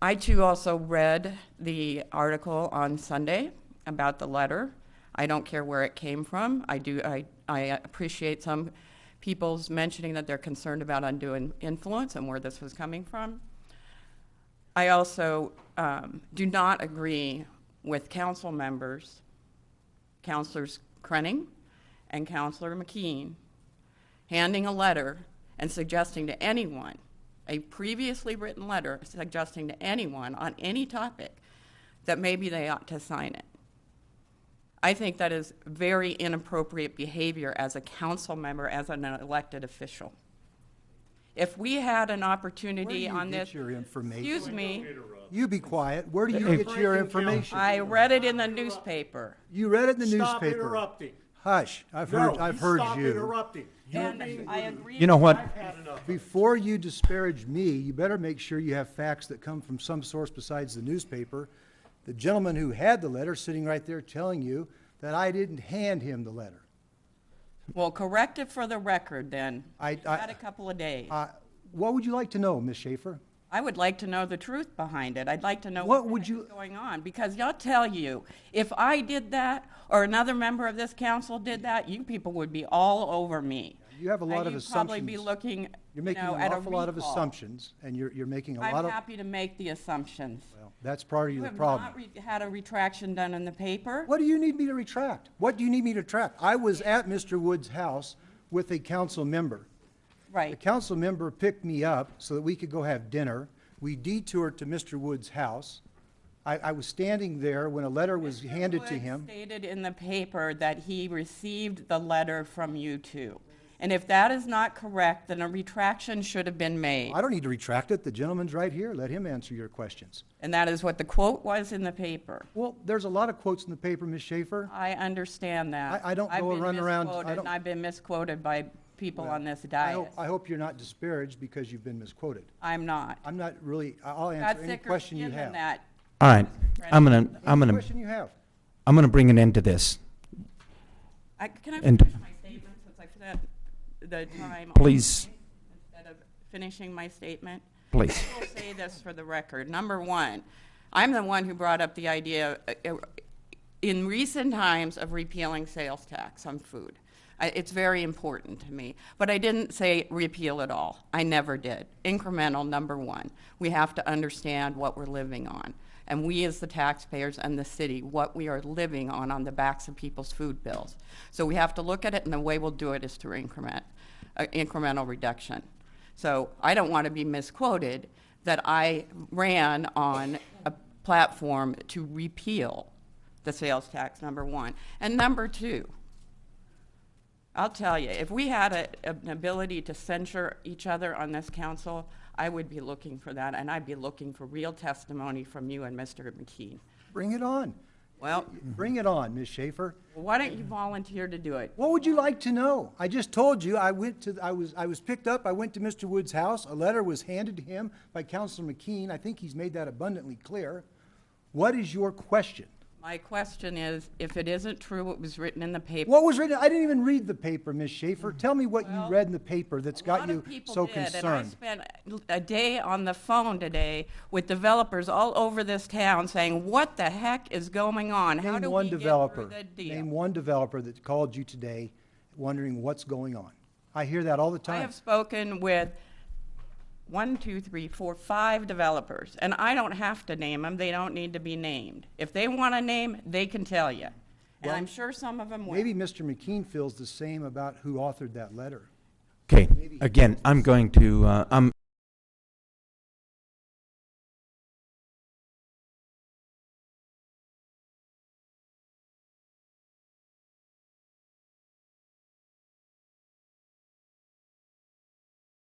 I too also read the article on Sunday about the letter. I don't care where it came from. I appreciate some people's mentioning that they're concerned about undue influence and where this was coming from. I also do not agree with council members, Councilors Crenning and Councilor McKean, handing a letter and suggesting to anyone, a previously written letter suggesting to anyone on any topic that maybe they ought to sign it. I think that is very inappropriate behavior as a council member, as an elected official. If we had an opportunity on this, your information? excuse me, You be quiet. Where do you get your information? I read it in the newspaper. You read it in the Stop newspaper. interrupting. Hush. I've No, heard stop you. interrupting. And I agree. You know what? I've had enough. Before you disparage me, you better make sure you have facts that come from some source besides the newspaper. The gentleman who had the letter sitting right there telling you that I didn't hand him the letter. Well, correct it for the record then. I- You've had a couple of days. What would you like to know, Ms. Shaffer? I would like to know the truth behind it. I'd like to know What what would the heck you- is going on, because I'll tell you, if I did that or another member of this council did that, you people would be all over me. You have a lot And of you'd probably be assumptions. looking, You're making you know, an at a awful lot of recall. assumptions, and you're making a I'm lot of, happy to make the assumptions. well, that's part of You the have problem. not had a retraction done in the paper. What do you need me to retract? What do you need me to retract? I was at Mr. Wood's house with a council member. The Right. council member picked me up so that we could go have dinner. We detoured to Mr. Wood's house. I was standing there when a letter was handed to Wood him. stated in the paper that he received the letter from you two. And if that is not correct, then a retraction should have been made. I don't need to retract it. The gentleman's right here. Let him answer your questions. And that is what the quote was in the paper. Well, there's a lot of quotes in the paper, Ms. Schaefer. I understand that. I don't go run around- I don't- And I've been misquoted by people on this I dais. hope you're not disparaged because you've been misquoted. I'm not. I'm not really, I'll Got answer any thicker question you skin than have. that. All right, I'm Any gonna question you have. bring an end to this. Can I And- finish my statement since I forgot the time? Please. Instead of finishing my statement? Please. I will say this for the record. Number one, I'm the one who brought up the idea in recent times of repealing sales tax on food. It's very important to me. But I didn't say repeal it all. I never did. Incremental, number one. We have to understand what we're living on. And we as the taxpayers and the city, what we are living on the backs of people's food bills. So we have to look at it, and the way we'll do it is through incremental reduction. So I don't want to be misquoted that I ran on a platform to repeal the sales tax, number one. And number two, I'll tell you, if we had an ability to censure each other on this council, I would be looking for that, and I'd be looking for real testimony from you and Mr. McKean. Bring it on. Well, Bring it on, Ms. Schaefer. why don't you volunteer to do it? What would you like to know? I just told you I was picked up. I went to Mr. Wood's house. A letter was handed to him by Councilor McKean. I think he's made that abundantly clear. What is your question? My question is, if it isn't true what was written in the paper. What was written? I didn't even read the paper, Ms. Schaefer. Tell me what you read in the paper that's A got lot you of people so did, And I concerned. spent a day on the phone today with developers all over this town saying, what the heck is going on? How Name do one we get developer. through the deal? Name one developer that called you today wondering what's going on. I hear that all the I time. have spoken with 5 developers, and I don't have to name them. They don't need to be named. If they want a name, they can tell you. And Well, I'm sure some of them will. Maybe Mr. McKean feels the same about who authored that letter. Okay, again, I'm going to,